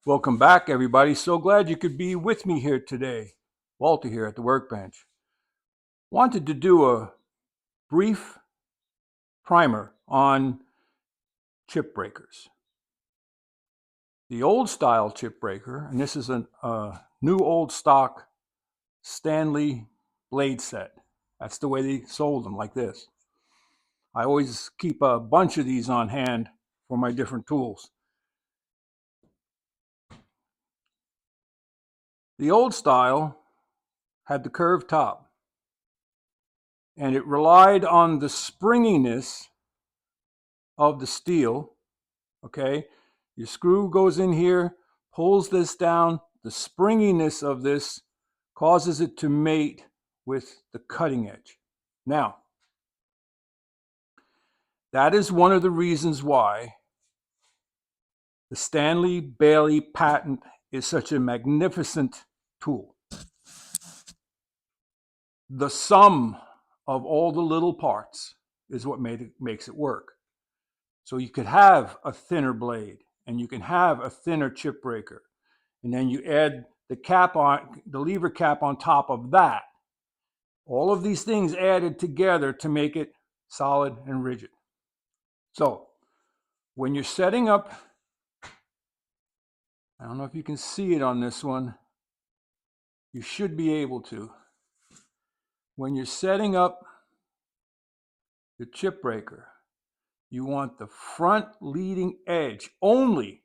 Welcome back, everybody. So glad you could be with me here today. Walter here at the workbench. Wanted to do a brief primer on chip breakers. The old style chip breaker, and this is a new old stock Stanley blade set. That's the way they sold them, like this. I always keep a bunch of these on hand for my different tools. The old style had the curved top, and it relied on the springiness of the steel. Okay, your screw goes in here, pulls this down. The springiness of this causes it to mate with the cutting edge. Now, that is one of the reasons why the Stanley Bailey patent is such a magnificent tool. The sum of all the little parts is what makes it work. So you could have a thinner blade, and you can have a thinner chip breaker, and then you add the lever cap on top of that. All of these things added together to make it solid and rigid. So when you're setting up, I don't know if you can see it on this one, you should be able to. When you're setting up the chip breaker, you want the front leading edge only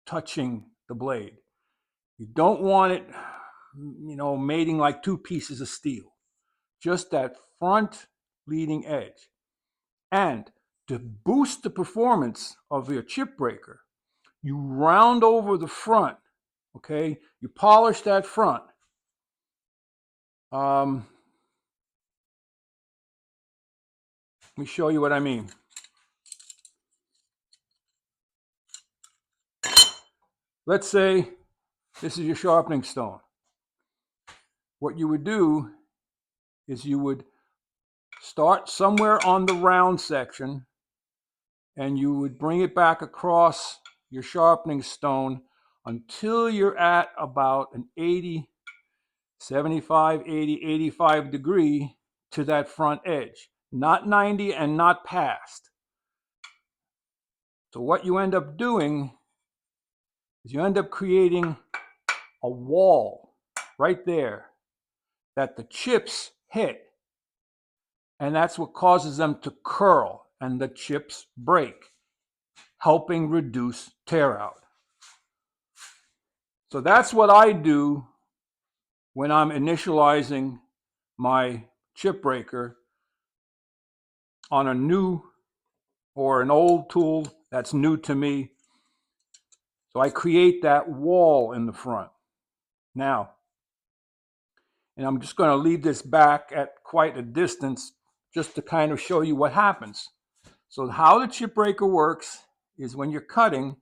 touching the blade. You don't want it, mating like two pieces of steel. Just that front leading edge. And to boost the performance of your chip breaker, you round over the front, okay? You polish that front. Let me show you what I mean. Let's say this is your sharpening stone. What you would do is you would start somewhere on the round section, and you would bring it back across your sharpening stone until you're at about an 75, 80, 85 degree to that front edge. Not 90 and not past. So what you end up doing is you end up creating a wall right there that the chips hit. And that's what causes them to curl and the chips break, helping reduce tear out. So that's what I do when I'm initializing my chip breaker on a new or an old tool that's new to me. So I create that wall in the front. Now, and I'm just going to leave this back at quite a distance just to kind of show you what happens. So how the chip breaker works is when you're cutting,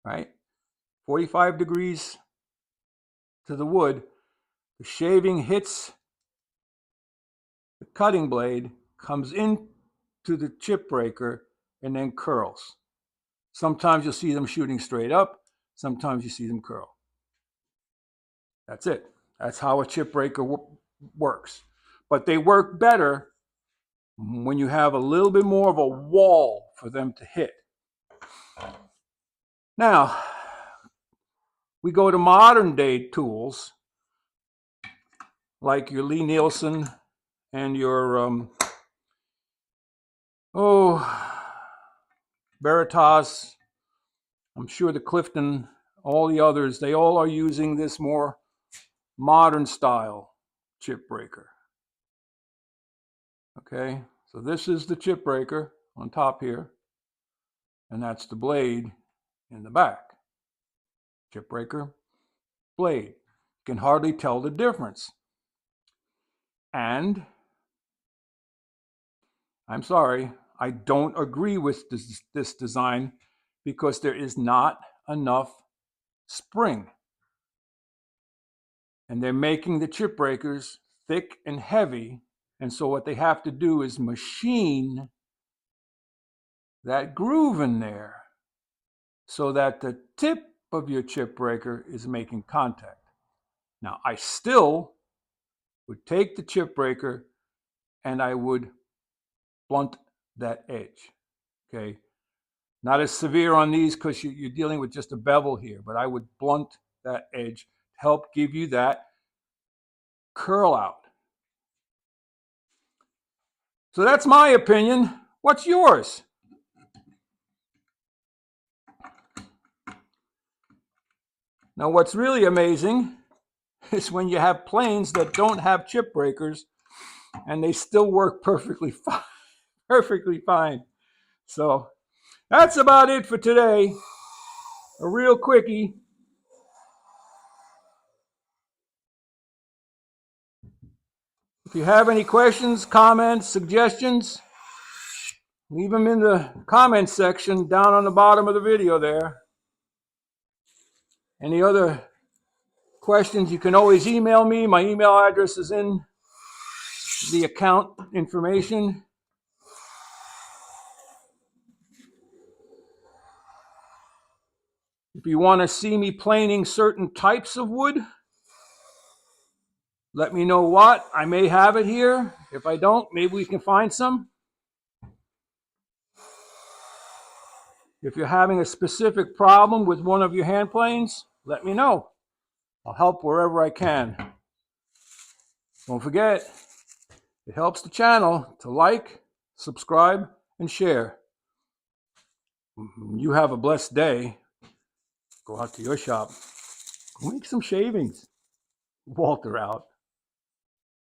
right, 45 degrees to the wood, the shaving hits the cutting blade, comes into the chip breaker, and then curls. Sometimes you'll see them shooting straight up. Sometimes you see them curl. That's it. That's how a chip breaker works. But they work better when you have a little bit more of a wall for them to hit. Now, we go to modern day tools like your Lie-Nielsen and your Veritas. I'm sure the Clifton, all the others, they all are using this more modern style chip breaker. Okay, so this is the chip breaker on top here, and that's the blade in the back. Chip breaker, blade. You can hardly tell the difference. And I'm sorry, I don't agree with this design because there is not enough spring. And they're making the chip breakers thick and heavy. And so what they have to do is machine that groove in there so that the tip of your chip breaker is making contact. Now, I still would take the chip breaker and I would blunt that edge, okay? Not as severe on these because you're dealing with just a bevel here, but I would blunt that edge to help give you that curl out. So that's my opinion. What's yours? Now, what's really amazing is when you have planes that don't have chip breakers and they still work perfectly fine. Perfectly fine. So that's about it for today. A real quickie. If you have any questions, comments, suggestions, leave them in the comments section down on the bottom of the video there. Any other questions, you can always email me. My email address is in the account information. If you want to see me planing certain types of wood, let me know what. I may have it here. If I don't, maybe we can find some. If you're having a specific problem with one of your hand planes, let me know. I'll help wherever I can. Don't forget, it helps the channel to like, subscribe, and share. You have a blessed day. Go out to your shop. Go make some shavings. Walter out.